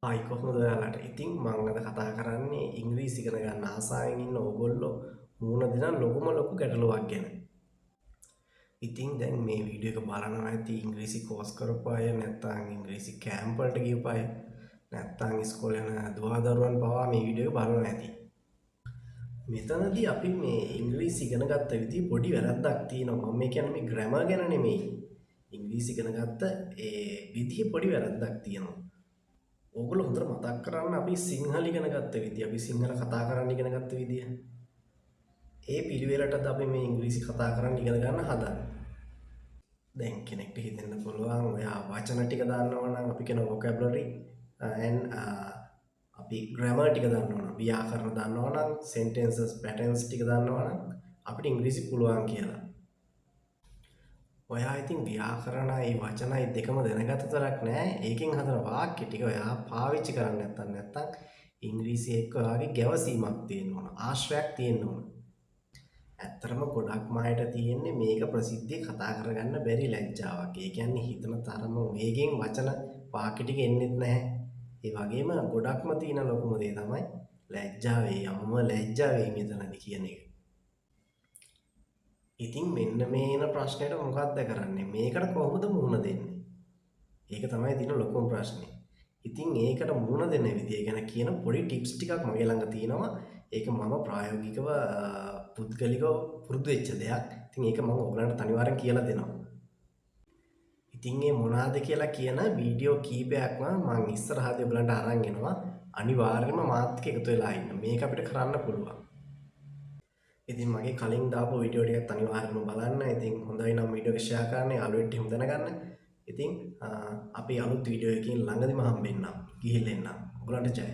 ආයි කොහොමද ඔයාලට? ඉතින් මම අද කතා කරන්නේ ඉංග්‍රීසි ඉගෙන ගන්න ආසාවෙන් ඉන්න ඕගොල්ලෝ මුහුණ දෙන ලොකුම ලොකු ගැටලුවක් ගැන. ඉතින් දැන් මේ වීඩියෝ එක බලනවා ඇති ඉංග්‍රීසි කෝස් කරපු අය නැත්නම් ඉංග්‍රීසි කැම්ප් වලට ගියපු අය නැත්නම් ඉස්කෝලේ යන දුවදරුවන් පවා මේ වීඩියෝ එක බලනවා ඇති. මෙතනදී අපි මේ ඉංග්‍රීසි ඉගෙන ගත්ත විදිහ පොඩි වැරද්දක් තියෙනවා. මම කියන්නේ මේ ග්‍රැමර් ගැන නෙමෙයි. ඉංග්‍රීසි ඉගෙන ගත්ත ඒ විදිහ පොඩි වැරද්දක් තියෙනවා. ඕගොල්ලෝ හොඳට මතක් කරගන්න අපි සිංහල ඉගෙන ගත්ත විදිය, අපි සිංහල කතා කරන්න ඉගෙන ගත්ත විදිය. ඒ පිළිවෙලටද අපි මේ ඉංග්‍රීසි කතා කරන්න ඉගෙන ගන්න හදන්නේ. දැන් කෙනෙක්ට හිතෙන්න පුළුවන් ඔයා වචන ටික දන්නවා නම් අපි කියන vocabulary and අපි grammar ටික දන්නවා නම්, ව්‍යාකරණ දන්නවා නම්, sentences patterns ටික දන්නවා නම් අපිට ඉංග්‍රීසි පුළුවන් කියලා. ඔයා ඉතින් ව්‍යාකරණයි වචනයි දෙකම දැනගත්ත තරක් නෑ. ඒකෙන් හදන වාක්‍ය ටික ඔයා පාවිච්චි කරන්නේ නැත්නම් ඉංග්‍රීසි එක්ක ඔයාගේ ගැවසීමක් තියෙන්න ඕන. ආශ්‍රයක් තියෙන්න ඕන. ඇත්තටම ගොඩක්ම අයට තියෙන්නේ මේක ප්‍රසිද්ධිය කතා කරගන්න බැරි ලැජ්ජාවක්. ඒ කියන්නේ හිතන තරම වේගෙන් වචන වාක්‍ය ටික එන්නෙත් නැහැ. ඒ වගේම ගොඩක්ම තියෙන ලොකුම දේ තමයි ලැජ්ජාවේ යමම ලැජ්ජාවේ මෙතනදී කියන එක. ඉතින් මෙන්න මේන ප්‍රශ්නයට මොකක්ද කරන්නේ? මේකට කොහොමද මුහුණ දෙන්නේ? ඒක තමයි තියෙන ලොකුම ප්‍රශ්නේ. ඉතින් ඒකට මුහුණ දෙන්න විදිය ගැන කියන පොඩි ටිප්ස් ටිකක් මගේ ළඟ තියෙනවා. ඒක මම ප්‍රායෝගිකව පුද්ගලිකව පුරුදු වෙච්ච දෙයක්. ඉතින් ඒක මම ඔයගලන්ට අනිවාර්යෙන් කියලා දෙනවා. ඉතින් මේ මොනවාද කියලා කියන වීඩියෝ කීපයක්ම මම ඉස්සරහදී ඔයගලන්ට අරන් එනවා. අනිවාර්යයෙන්ම මාත් එක්ක එකතු වෙලා ඉන්න. මේක අපිට කරන්න පුළුවන්. ඉතින් මගේ කලින් දාපු වීඩියෝ ටිකත් අනිවාර්යයෙන්ම බලන්න. ඉතින් හොඳයි නම් වීඩියෝ එක ෂෙයා කරන්න, යාළුවෙක්ට එහෙම දැනගන්න. ඉතින් අපි අලුත් වීඩියෝ එකකින් ළඟදිම හම්බෙන්නම්. ගිහිල්ලා එන්නම්. ඔයගලන්ට ජය.